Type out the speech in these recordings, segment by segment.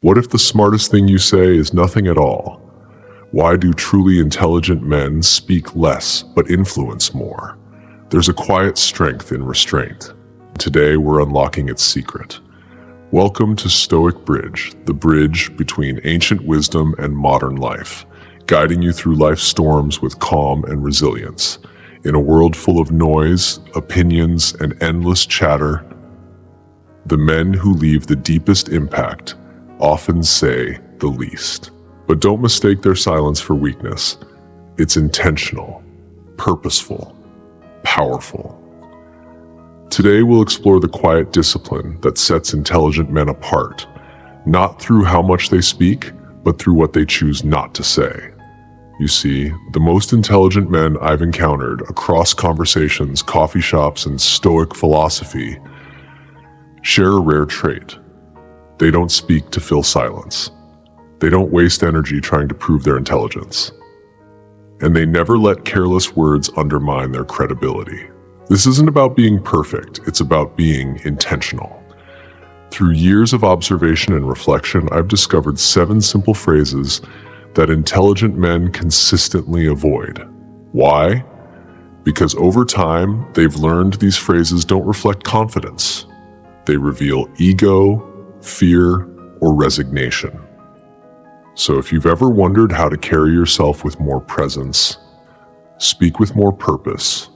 What if the smartest thing you say is nothing at all? Why do truly intelligent men speak less but influence more? There's a quiet strength in restraint. Today we're unlocking its secret. Welcome to Stoic Bridge, the bridge between ancient wisdom and modern life, guiding you through life's storms with calm and resilience. In a world full of noise, opinions, and endless chatter, the men who leave the deepest impact often say the least. But don't mistake their silence for weakness. It's intentional, purposeful, powerful. Today we'll explore the quiet discipline that sets intelligent men apart, not through how much they speak, but through what they choose not to say. You see, the most intelligent men I've encountered across conversations, coffee shops, and Stoic philosophy share a rare trait. They don't speak to fill silence. They don't waste energy trying to prove their intelligence. And they never let careless words undermine their credibility. This isn't about being perfect, it's about being intentional. Through years of observation and reflection, I've discovered 7 simple phrases that intelligent men consistently avoid. Why? Because over time, they've learned these phrases don't reflect confidence. They reveal ego, fear, or resignation. So if you've ever wondered how to carry yourself with more presence, speak with more purpose,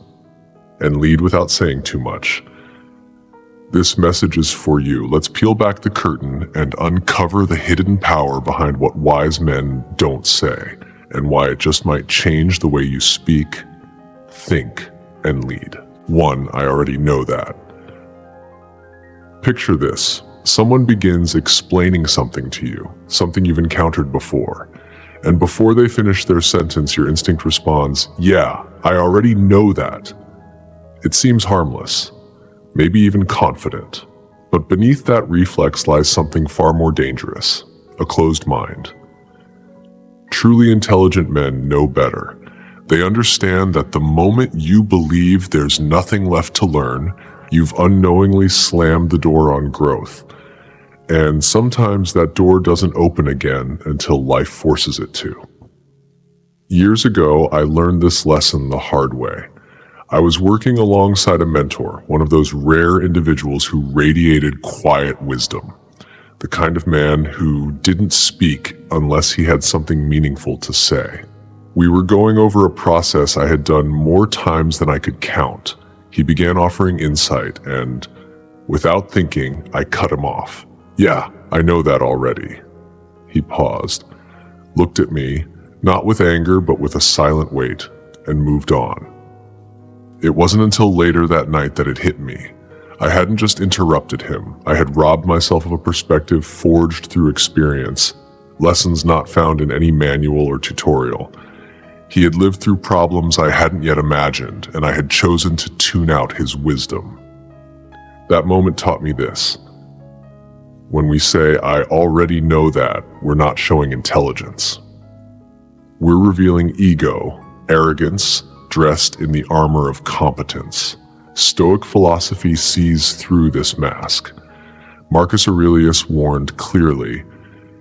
and lead without saying too much, this message is for you. Let's peel back the curtain and uncover the hidden power behind what wise men don't say, and why it just might change the way you speak, think, and lead. 1, I already know that. Picture this. Someone begins explaining something to you, something you've encountered before. And before they finish their sentence, your instinct responds, "Yeah, I already know that." It seems harmless, maybe even confident. But beneath that reflex lies something far more dangerous, a closed mind. Truly intelligent men know better. They understand that the moment you believe there's nothing left to learn, you've unknowingly slammed the door on growth. And sometimes that door doesn't open again until life forces it to. Years ago, I learned this lesson the hard way. I was working alongside a mentor, one of those rare individuals who radiated quiet wisdom, the kind of man who didn't speak unless he had something meaningful to say. We were going over a process I had done more times than I could count. He began offering insight, and without thinking, I cut him off. "Yeah, I know that already." He paused, looked at me, not with anger but with a silent weight, and moved on. It wasn't until later that night that it hit me. I hadn't just interrupted him. I had robbed myself of a perspective forged through experience, lessons not found in any manual or tutorial. He had lived through problems I hadn't yet imagined, and I had chosen to tune out his wisdom. That moment taught me this. When we say, "I already know that," we're not showing intelligence. We're revealing ego, arrogance, dressed in the armor of competence. Stoic philosophy sees through this mask. Marcus Aurelius warned clearly,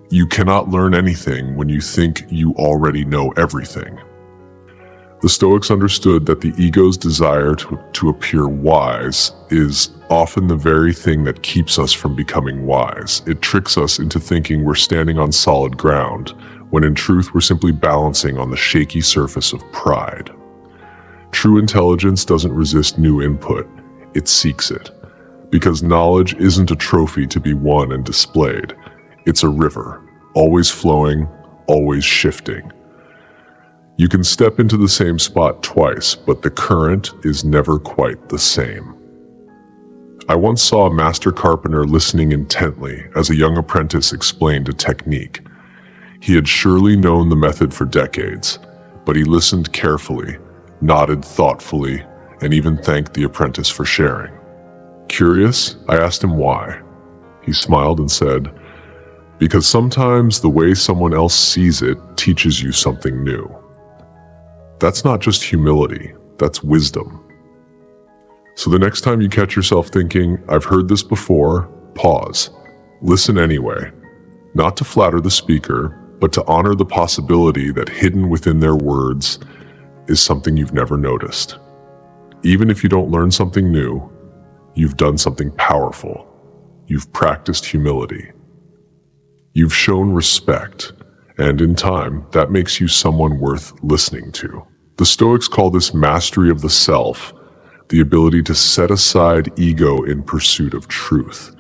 "You cannot learn anything when you think you already know everything." The Stoics understood that the ego's desire to appear wise is often the very thing that keeps us from becoming wise. It tricks us into thinking we're standing on solid ground, when in truth we're simply balancing on the shaky surface of pride. True intelligence doesn't resist new input, it seeks it. Because knowledge isn't a trophy to be won and displayed. It's a river, always flowing, always shifting. You can step into the same spot twice, but the current is never quite the same. I once saw a master carpenter listening intently as a young apprentice explained a technique. He had surely known the method for decades, but he listened carefully, nodded thoughtfully, and even thanked the apprentice for sharing. Curious, I asked him why. He smiled and said, "Because sometimes the way someone else sees it teaches you something new." That's not just humility, that's wisdom. So the next time you catch yourself thinking, "I've heard this before," pause. Listen anyway. not to flatter the speaker, but to honor the possibility that hidden within their words is something you've never noticed. Even if you don't learn something new, you've done something powerful. You've practiced humility. You've shown respect, and in time, that makes you someone worth listening to. The Stoics call this mastery of the self, the ability to set aside ego in pursuit of truth,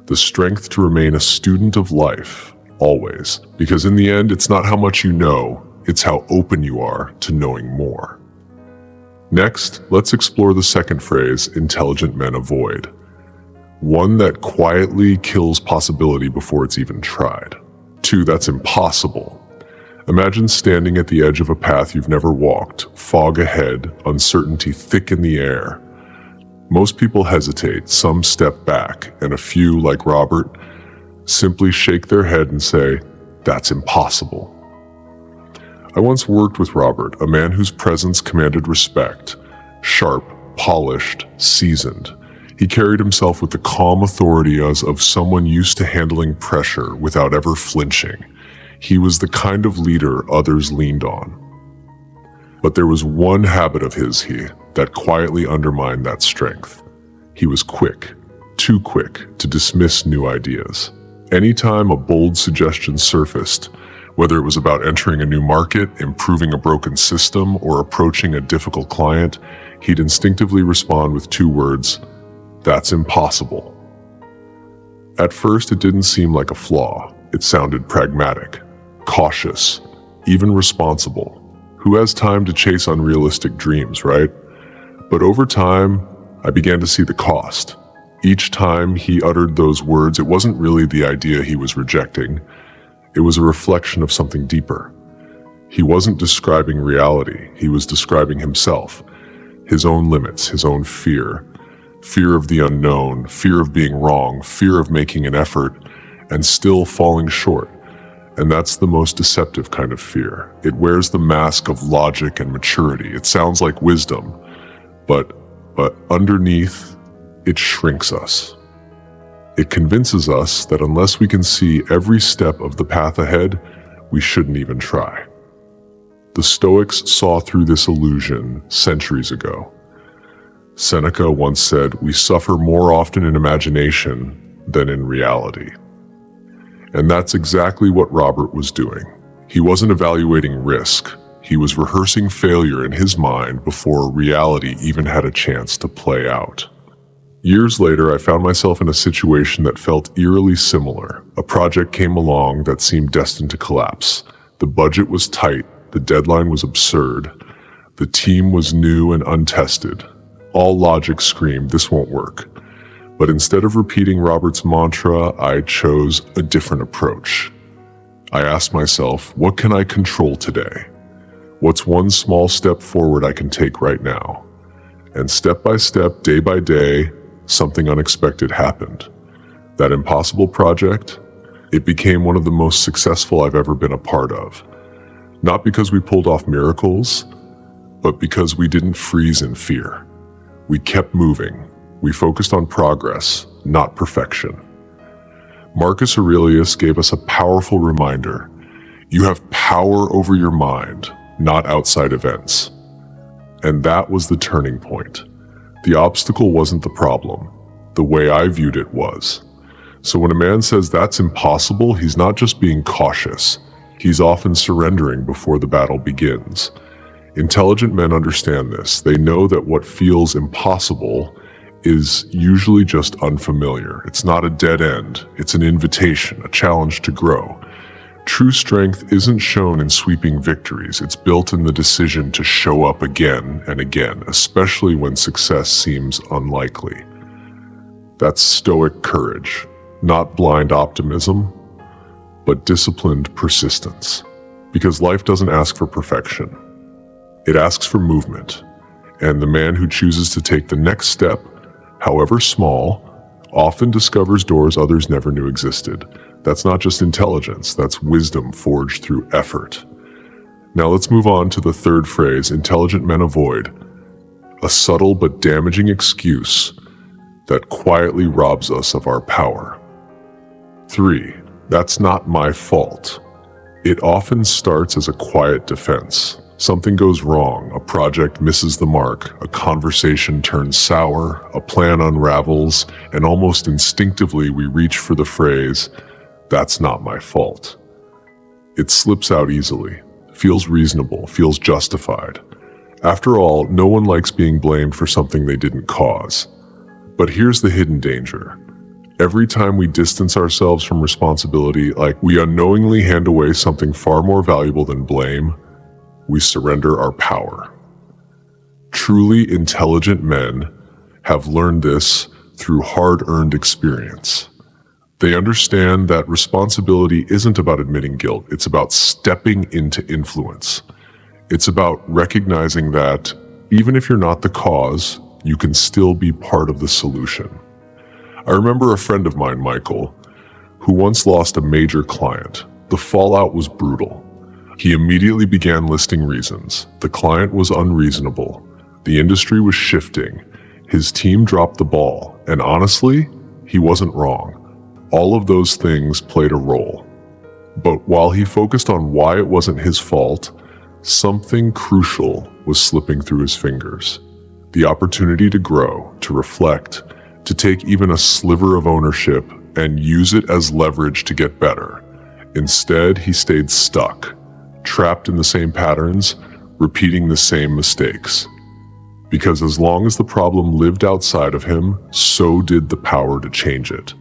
the strength to remain a student of life, always, because in the end, it's not how much you know, it's how open you are to knowing more. Next, let's explore the second phrase intelligent men avoid, one that quietly kills possibility before it's even tried. 2, that's impossible. Imagine standing at the edge of a path you've never walked, fog ahead, uncertainty thick in the air. Most people hesitate, some step back, and a few, like Robert, simply shake their head and say, "That's impossible." I once worked with Robert, a man whose presence commanded respect, sharp, polished, seasoned. He carried himself with the calm authority as of someone used to handling pressure without ever flinching. He was the kind of leader others leaned on. But there was one habit of his that quietly undermined that strength. He was quick, too quick, to dismiss new ideas. Anytime a bold suggestion surfaced, whether it was about entering a new market, improving a broken system, or approaching a difficult client, he'd instinctively respond with 2 words, "That's impossible." At first, it didn't seem like a flaw. It sounded pragmatic, cautious, even responsible. Who has time to chase unrealistic dreams, right? But over time, I began to see the cost. Each time he uttered those words, it wasn't really the idea he was rejecting. It was a reflection of something deeper. He wasn't describing reality. He was describing himself, his own limits, his own fear. Fear of the unknown, fear of being wrong, fear of making an effort and still falling short. And that's the most deceptive kind of fear. It wears the mask of logic and maturity. It sounds like wisdom, but underneath, it shrinks us. It convinces us that unless we can see every step of the path ahead, we shouldn't even try. The Stoics saw through this illusion centuries ago. Seneca once said, "We suffer more often in imagination than in reality." And that's exactly what Robert was doing. He wasn't evaluating risk. He was rehearsing failure in his mind before reality even had a chance to play out. Years later, I found myself in a situation that felt eerily similar. A project came along that seemed destined to collapse. The budget was tight, the deadline was absurd, the team was new and untested. All logic screamed, this won't work. But instead of repeating Robert's mantra, I chose a different approach. I asked myself, what can I control today? What's one small step forward I can take right now? And step by step, day by day, something unexpected happened. That impossible project, it became one of the most successful I've ever been a part of. Not because we pulled off miracles, but because we didn't freeze in fear. We kept moving. We focused on progress, not perfection. Marcus Aurelius gave us a powerful reminder. You have power over your mind, not outside events. And that was the turning point. The obstacle wasn't the problem. The way I viewed it was. So when a man says that's impossible, he's not just being cautious. He's often surrendering before the battle begins. Intelligent men understand this. They know that what feels impossible is usually just unfamiliar. It's not a dead end. It's an invitation, a challenge to grow. True strength isn't shown in sweeping victories. It's built in the decision to show up again and again, especially when success seems unlikely. That's Stoic courage, not blind optimism, but disciplined persistence. Because life doesn't ask for perfection. It asks for movement. And the man who chooses to take the next step, however small, often discovers doors others never knew existed. That's not just intelligence, that's wisdom forged through effort. Now let's move on to the third phrase, intelligent men avoid, a subtle but damaging excuse that quietly robs us of our power. 3. That's not my fault. It often starts as a quiet defense. Something goes wrong, a project misses the mark, a conversation turns sour, a plan unravels, and almost instinctively we reach for the phrase, "That's not my fault." It slips out easily, feels reasonable, feels justified. After all, no one likes being blamed for something they didn't cause. But here's the hidden danger. Every time we distance ourselves from responsibility, like we unknowingly hand away something far more valuable than blame, we surrender our power. Truly intelligent men have learned this through hard-earned experience. They understand that responsibility isn't about admitting guilt, it's about stepping into influence. It's about recognizing that even if you're not the cause, you can still be part of the solution. I remember a friend of mine, Michael, who once lost a major client. The fallout was brutal. He immediately began listing reasons. The client was unreasonable. The industry was shifting. His team dropped the ball. And honestly, he wasn't wrong. All of those things played a role. But while he focused on why it wasn't his fault, something crucial was slipping through his fingers. The opportunity to grow, to reflect, to take even a sliver of ownership and use it as leverage to get better. Instead, he stayed stuck, trapped in the same patterns, repeating the same mistakes. Because as long as the problem lived outside of him, so did the power to change it.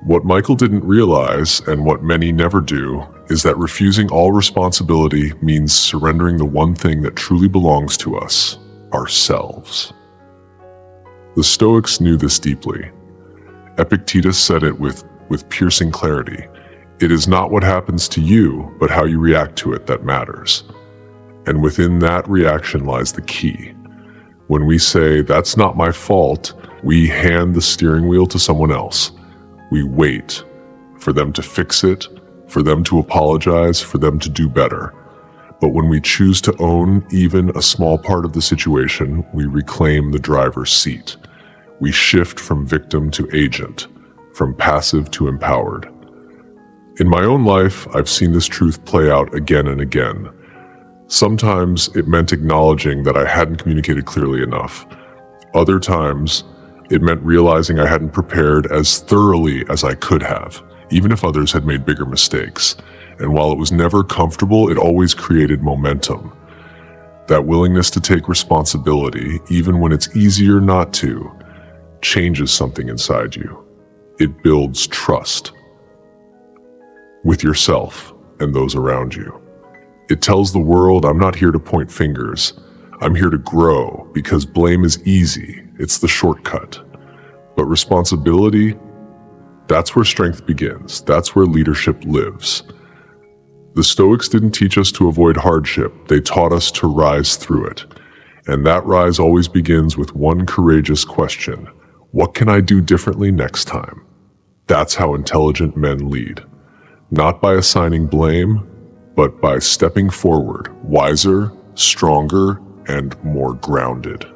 What Michael didn't realize, and what many never do, is that refusing all responsibility means surrendering the one thing that truly belongs to us, ourselves. The Stoics knew this deeply. Epictetus said it with piercing clarity. It is not what happens to you, but how you react to it that matters. And within that reaction lies the key. When we say, "That's not my fault," we hand the steering wheel to someone else. We wait for them to fix it, for them to apologize, for them to do better. But when we choose to own even a small part of the situation, we reclaim the driver's seat. We shift from victim to agent, from passive to empowered. In my own life, I've seen this truth play out again and again. Sometimes it meant acknowledging that I hadn't communicated clearly enough. Other times, it meant realizing I hadn't prepared as thoroughly as I could have, even if others had made bigger mistakes. And while it was never comfortable, it always created momentum. That willingness to take responsibility, even when it's easier not to, changes something inside you. It builds trust with yourself and those around you. It tells the world, I'm not here to point fingers. I'm here to grow, because blame is easy. It's the shortcut. But responsibility, that's where strength begins. That's where leadership lives. The Stoics didn't teach us to avoid hardship. They taught us to rise through it. And that rise always begins with one courageous question. What can I do differently next time? That's how intelligent men lead. Not by assigning blame, but by stepping forward, wiser, stronger, and more grounded.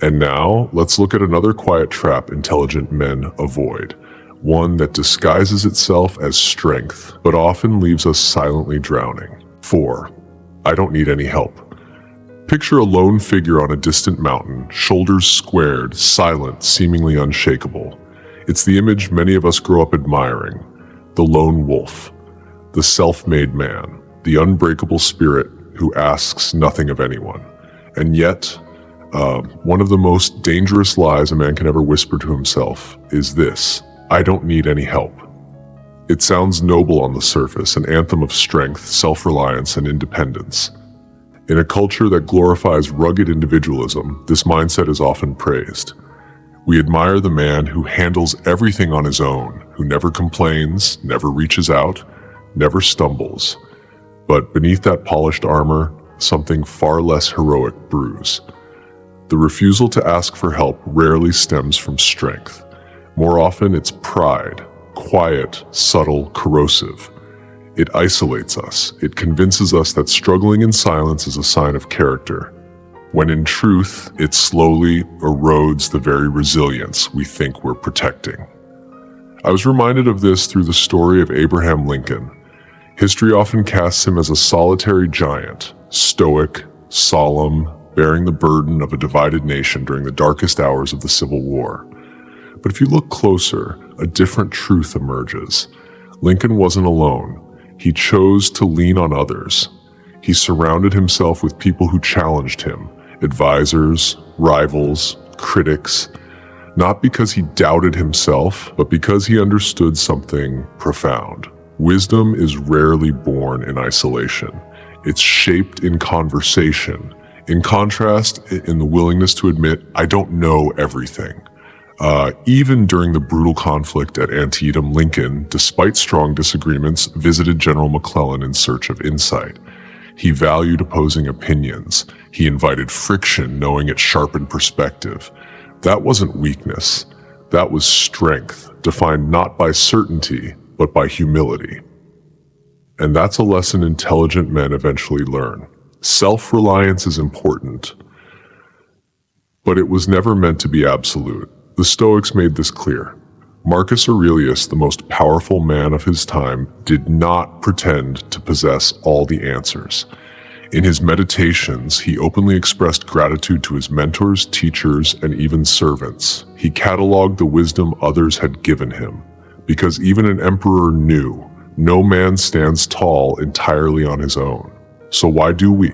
And now, let's look at another quiet trap intelligent men avoid. One that disguises itself as strength, but often leaves us silently drowning. 4. I don't need any help. Picture a lone figure on a distant mountain, shoulders squared, silent, seemingly unshakable. It's the image many of us grow up admiring. The lone wolf, the self-made man, the unbreakable spirit who asks nothing of anyone. And yet, one of the most dangerous lies a man can ever whisper to himself is this: I don't need any help. It sounds noble on the surface, an anthem of strength, self-reliance, and independence. In a culture that glorifies rugged individualism, this mindset is often praised. We admire the man who handles everything on his own, who never complains, never reaches out, never stumbles. But beneath that polished armor, something far less heroic brews. The refusal to ask for help rarely stems from strength. More often, it's pride, quiet, subtle, corrosive. It isolates us. It convinces us that struggling in silence is a sign of character, when in truth, it slowly erodes the very resilience we think we're protecting. I was reminded of this through the story of Abraham Lincoln. History often casts him as a solitary giant, stoic, solemn, bearing the burden of a divided nation during the darkest hours of the Civil War. But if you look closer, a different truth emerges. Lincoln wasn't alone. He chose to lean on others. He surrounded himself with people who challenged him, advisors, rivals, critics, not because he doubted himself, but because he understood something profound. Wisdom is rarely born in isolation. It's shaped in conversation. In contrast, in the willingness to admit, I don't know everything. Even during the brutal conflict at Antietam, Lincoln, despite strong disagreements, visited General McClellan in search of insight. He valued opposing opinions. He invited friction, knowing it sharpened perspective. That wasn't weakness. That was strength, defined not by certainty, but by humility. And that's a lesson intelligent men eventually learn. Self-reliance is important, but it was never meant to be absolute. The Stoics made this clear. Marcus Aurelius, the most powerful man of his time, did not pretend to possess all the answers. In his meditations, he openly expressed gratitude to his mentors, teachers, and even servants. He cataloged the wisdom others had given him, because even an emperor knew no man stands tall entirely on his own. So why do we?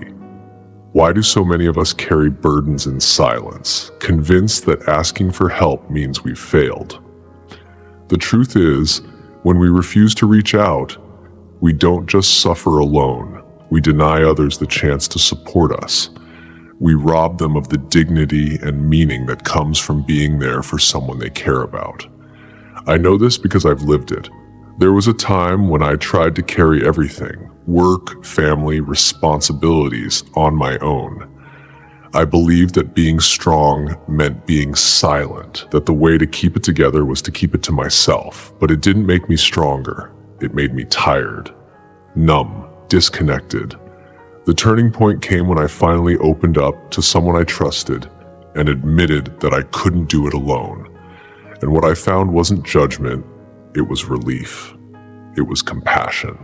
Why do so many of us carry burdens in silence, convinced that asking for help means we've failed? The truth is, when we refuse to reach out, we don't just suffer alone. We deny others the chance to support us. We rob them of the dignity and meaning that comes from being there for someone they care about. I know this because I've lived it. There was a time when I tried to carry everything, work, family, responsibilities, on my own. I believed that being strong meant being silent, that the way to keep it together was to keep it to myself. But it didn't make me stronger. It made me tired, numb, disconnected. The turning point came when I finally opened up to someone I trusted and admitted that I couldn't do it alone. And what I found wasn't judgment, it was relief. It was compassion.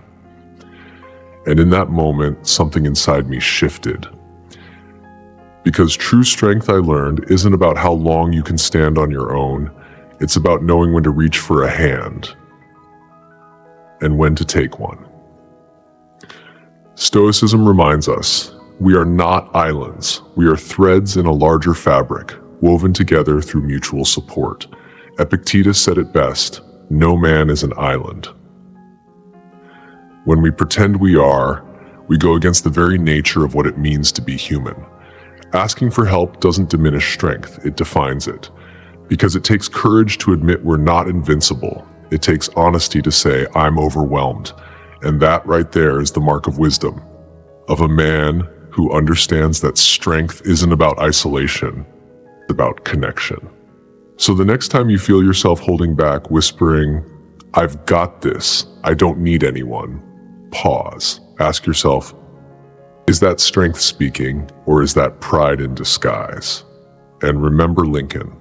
And in that moment, something inside me shifted. Because true strength, I learned, isn't about how long you can stand on your own. It's about knowing when to reach for a hand and when to take one. Stoicism reminds us, we are not islands. We are threads in a larger fabric, woven together through mutual support. Epictetus said it best, no man is an island. When we pretend we are, we go against the very nature of what it means to be human. Asking for help doesn't diminish strength, it defines it. Because it takes courage to admit we're not invincible. It takes honesty to say, I'm overwhelmed. And that right there is the mark of wisdom, of a man who understands that strength isn't about isolation, it's about connection. So the next time you feel yourself holding back, whispering, I've got this, I don't need anyone, pause. Ask yourself, is that strength speaking, or is that pride in disguise? And remember Lincoln,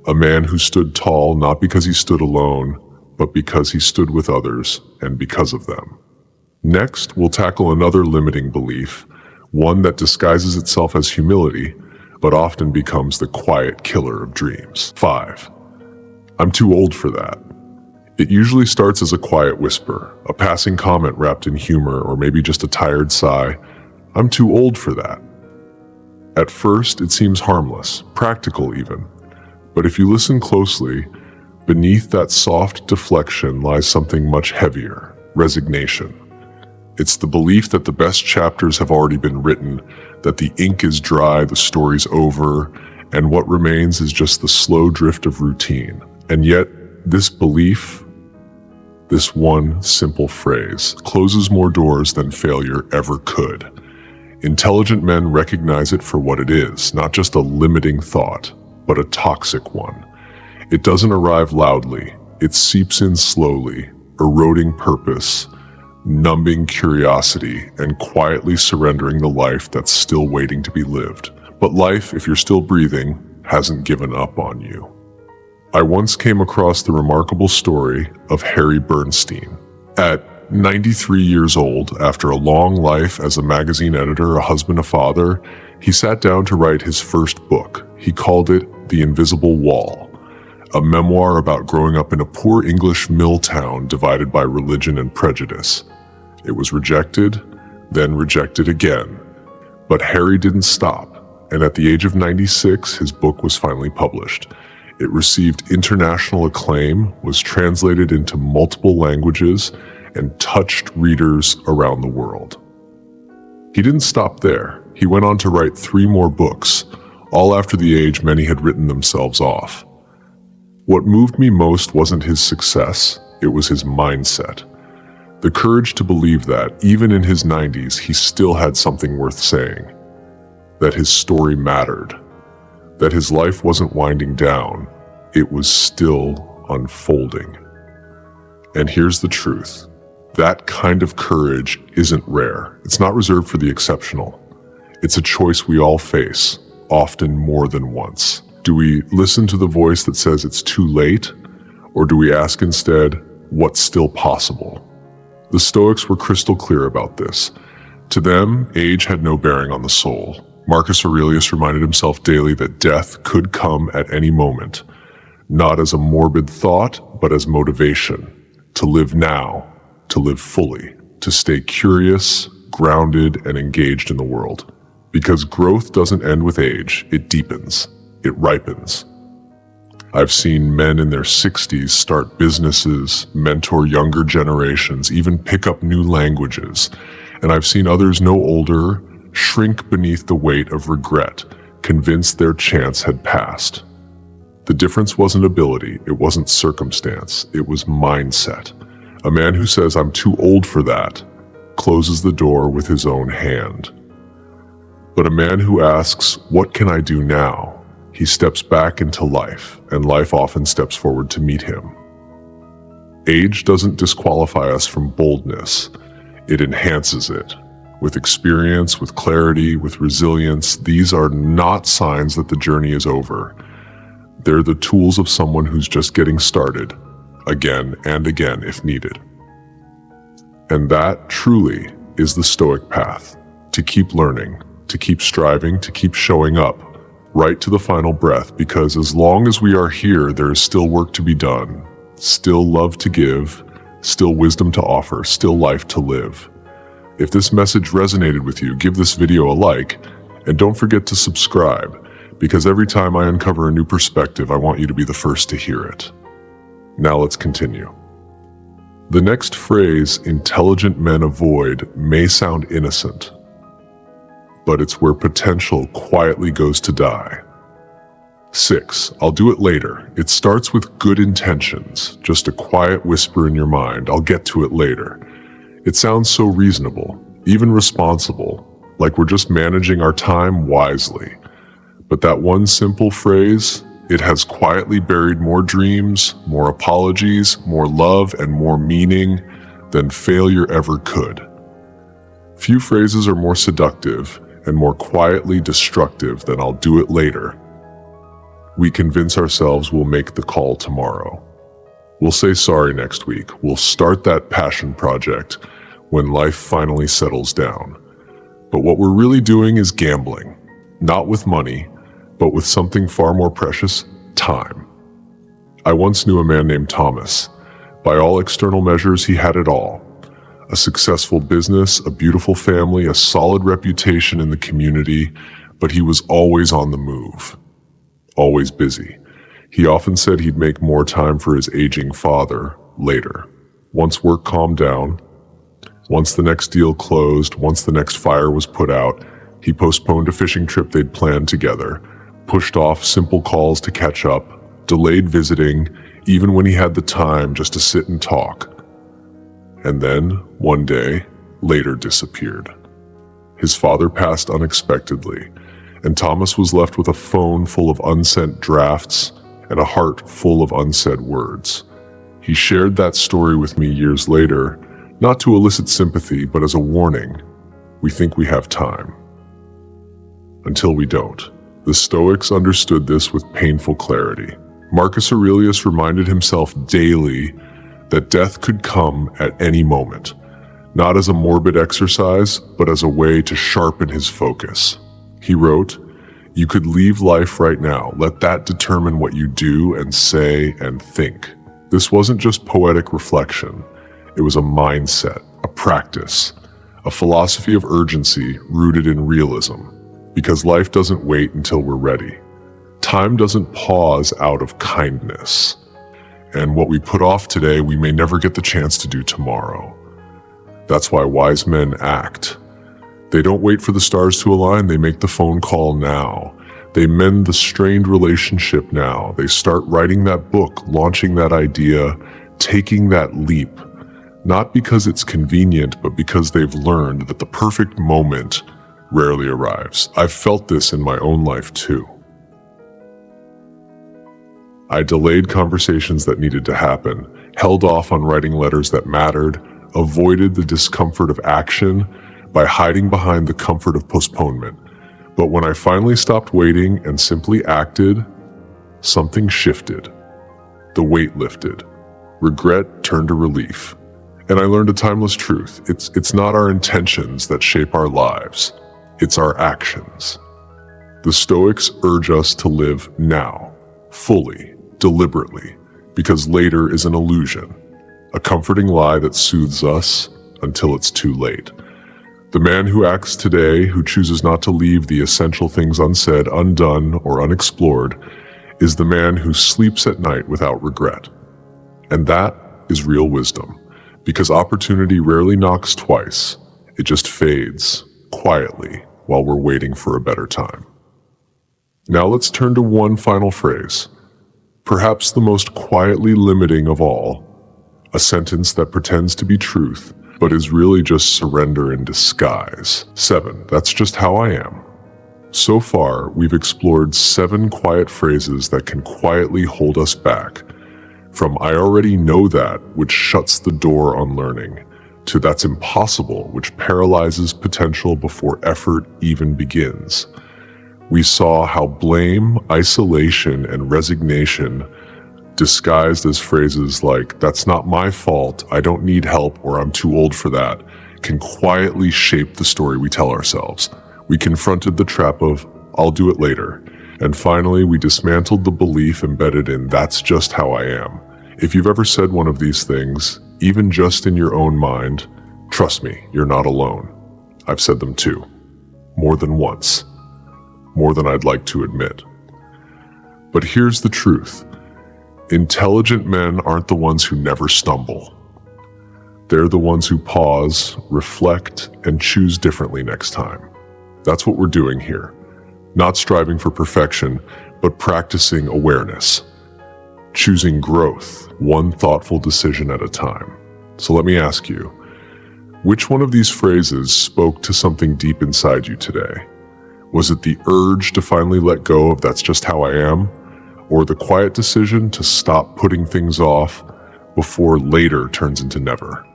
a man who stood tall not because he stood alone, but because he stood with others and because of them. Next, we'll tackle another limiting belief, one that disguises itself as humility, but often becomes the quiet killer of dreams. 5. I'm too old for that. It usually starts as a quiet whisper, a passing comment wrapped in humor, or maybe just a tired sigh. I'm too old for that. At first, it seems harmless, practical even. But if you listen closely, beneath that soft deflection lies something much heavier, resignation. It's the belief that the best chapters have already been written, that the ink is dry, the story's over, and what remains is just the slow drift of routine. And yet, this belief, this one simple phrase, closes more doors than failure ever could. Intelligent men recognize it for what it is, not just a limiting thought, but a toxic one. It doesn't arrive loudly, it seeps in slowly, eroding purpose, numbing curiosity, and quietly surrendering the life that's still waiting to be lived. But life, if you're still breathing, hasn't given up on you. I once came across the remarkable story of Harry Bernstein. At 93 years old, after a long life as a magazine editor, a husband, a father, he sat down to write his first book. He called it The Invisible Wall, a memoir about growing up in a poor English mill town divided by religion and prejudice. It was rejected, then rejected again. But Harry didn't stop, and at the age of 96, his book was finally published. It received international acclaim, was translated into multiple languages, and touched readers around the world. He didn't stop there. He went on to write 3 more books, all after the age many had written themselves off. What moved me most wasn't his success, it was his mindset. The courage to believe that, even in his 90s, he still had something worth saying. That his story mattered. That his life wasn't winding down, it was still unfolding. And here's the truth. That kind of courage isn't rare. It's not reserved for the exceptional. It's a choice we all face, often more than once. Do we listen to the voice that says it's too late? Or do we ask instead, what's still possible? The Stoics were crystal clear about this. To them, age had no bearing on the soul. Marcus Aurelius reminded himself daily that death could come at any moment, not as a morbid thought, but as motivation. To live now, to live fully, to stay curious, grounded, and engaged in the world. Because growth doesn't end with age, it deepens, it ripens. I've seen men in their 60s start businesses, mentor younger generations, even pick up new languages. And I've seen others no older shrink beneath the weight of regret, convinced their chance had passed. The difference wasn't ability, it wasn't circumstance, it was mindset. A man who says, "I'm too old for that," closes the door with his own hand. But a man who asks, "What can I do now?" he steps back into life, and life often steps forward to meet him. Age doesn't disqualify us from boldness, it enhances it. With experience, with clarity, with resilience, these are not signs that the journey is over. They're the tools of someone who's just getting started, again and again if needed. And that truly is the Stoic path, to keep learning, to keep striving, to keep showing up, right to the final breath, because as long as we are here, there is still work to be done, still love to give, still wisdom to offer, still life to live. If this message resonated with you, give this video a like, and don't forget to subscribe, because every time I uncover a new perspective, I want you to be the first to hear it. Now let's continue. The next phrase, "intelligent men avoid," may sound innocent, but it's where potential quietly goes to die. 6. I'll do it later. It starts with good intentions, just a quiet whisper in your mind, "I'll get to it later." It sounds so reasonable, even responsible, like we're just managing our time wisely. But that one simple phrase, it has quietly buried more dreams, more apologies, more love, and more meaning than failure ever could. Few phrases are more seductive and more quietly destructive than "I'll do it later." We convince ourselves we'll make the call tomorrow. We'll say sorry next week. We'll start that passion project when life finally settles down. But what we're really doing is gambling, not with money, but with something far more precious, time. I once knew a man named Thomas. By all external measures, he had it all. A successful business, a beautiful family, a solid reputation in the community, but he was always on the move, always busy. He often said he'd make more time for his aging father later. Once work calmed down, once the next deal closed, once the next fire was put out, he postponed a fishing trip they'd planned together, pushed off simple calls to catch up, delayed visiting, even when he had the time just to sit and talk. And then, one day, later disappeared. His father passed unexpectedly, and Thomas was left with a phone full of unsent drafts and a heart full of unsaid words. He shared that story with me years later, not to elicit sympathy, but as a warning. We think we have time, until we don't. The Stoics understood this with painful clarity. Marcus Aurelius reminded himself daily that death could come at any moment, not as a morbid exercise, but as a way to sharpen his focus. He wrote, "You could leave life right now. Let that determine what you do and say and think." This wasn't just poetic reflection. It was a mindset, a practice, a philosophy of urgency rooted in realism, because life doesn't wait until we're ready. Time doesn't pause out of kindness. And what we put off today, we may never get the chance to do tomorrow. That's why wise men act. They don't wait for the stars to align, they make the phone call now. They mend the strained relationship now. They start writing that book, launching that idea, taking that leap. Not because it's convenient, but because they've learned that the perfect moment rarely arrives. I've felt this in my own life too. I delayed conversations that needed to happen, held off on writing letters that mattered, avoided the discomfort of action by hiding behind the comfort of postponement. But when I finally stopped waiting and simply acted, something shifted. The weight lifted. Regret turned to relief. And I learned a timeless truth. It's not our intentions that shape our lives. It's our actions. The Stoics urge us to live now, fully, deliberately, because later is an illusion, a comforting lie that soothes us until it's too late. The man who acts today, who chooses not to leave the essential things unsaid, undone, or unexplored, is the man who sleeps at night without regret. And that is real wisdom, because opportunity rarely knocks twice. It just fades, quietly, while we're waiting for a better time. Now let's turn to one final phrase, perhaps the most quietly limiting of all, a sentence that pretends to be truth, but is really just surrender in disguise. 7. That's just how I am. So far, we've explored 7 quiet phrases that can quietly hold us back, from "I already know that," which shuts the door on learning, to "that's impossible," which paralyzes potential before effort even begins. We saw how blame, isolation, and resignation, disguised as phrases like "that's not my fault," "I don't need help," or "I'm too old for that," can quietly shape the story we tell ourselves. We confronted the trap of "I'll do it later," and finally we dismantled the belief embedded in "that's just how I am." If you've ever said one of these things, even just in your own mind, trust me, you're not alone. I've said them too. More than once. More than I'd like to admit. But here's the truth. Intelligent men aren't the ones who never stumble. They're the ones who pause, reflect, and choose differently next time. That's what we're doing here. Not striving for perfection, but practicing awareness. Choosing growth, one thoughtful decision at a time. So let me ask you, which one of these phrases spoke to something deep inside you today? Was it the urge to finally let go of "that's just how I am"? Or the quiet decision to stop putting things off before later turns into never?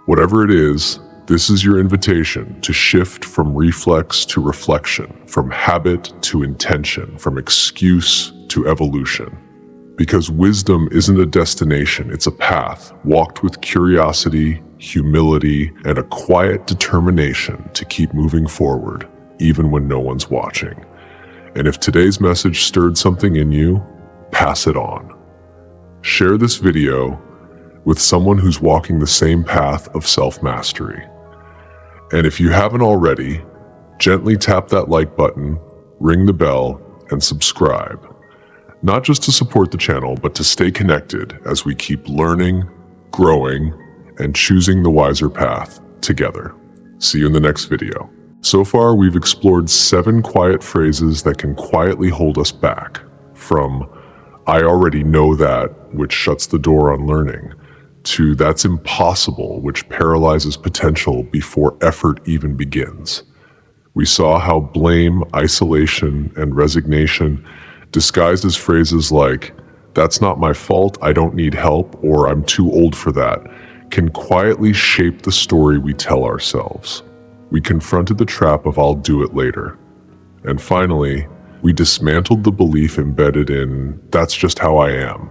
Whatever it is, this is your invitation to shift from reflex to reflection, from habit to intention, from excuse to evolution. Because wisdom isn't a destination, it's a path walked with curiosity, humility, and a quiet determination to keep moving forward, even when no one's watching. And if today's message stirred something in you, pass it on. Share this video with someone who's walking the same path of self-mastery. And if you haven't already, gently tap that like button, ring the bell, and subscribe. Not just to support the channel, but to stay connected as we keep learning, growing, and choosing the wiser path together. See you in the next video. So far, we've explored 7 quiet phrases that can quietly hold us back, from "I already know that," which shuts the door on learning, to "that's impossible," which paralyzes potential before effort even begins. We saw how blame, isolation, and resignation, disguised as phrases like "that's not my fault," "I don't need help," or "I'm too old for that," can quietly shape the story we tell ourselves. We confronted the trap of "I'll do it later." And finally, We dismantled the belief embedded in, that's just how I am.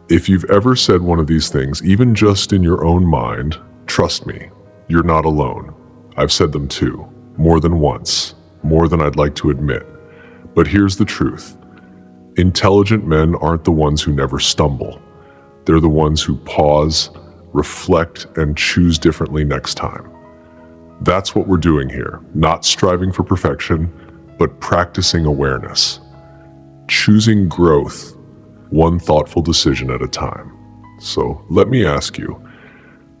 If you've ever said one of these things, even just in your own mind, trust me, you're not alone. I've said them too, more than once, more than I'd like to admit. But here's the truth. Intelligent men aren't the ones who never stumble. They're the ones who pause, reflect, and choose differently next time. That's what we're doing here, not striving for perfection, but practicing awareness. Choosing growth, one thoughtful decision at a time. So let me ask you,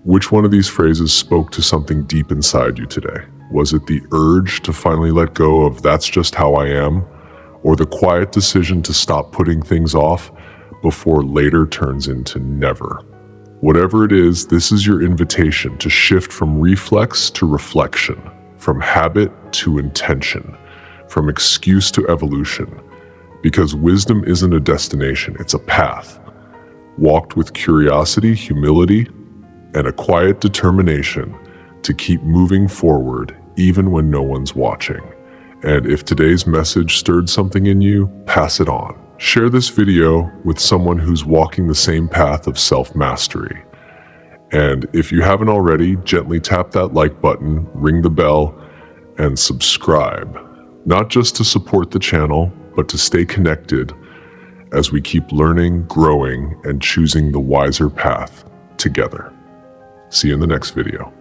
which one of these phrases spoke to something deep inside you today? Was it the urge to finally let go of that's just how I am, or the quiet decision to stop putting things off before later turns into never? Whatever it is, this is your invitation to shift from reflex to reflection, from habit to intention, from excuse to evolution. Because wisdom isn't a destination, it's a path, walked with curiosity, humility, and a quiet determination to keep moving forward even when no one's watching. And if today's message stirred something in you, pass it on. Share this video with someone who's walking the same path of self-mastery. And if you haven't already, gently tap that like button, ring the bell, and subscribe. Not just to support the channel, but to stay connected as we keep learning, growing, and choosing the wiser path together. See you in the next video.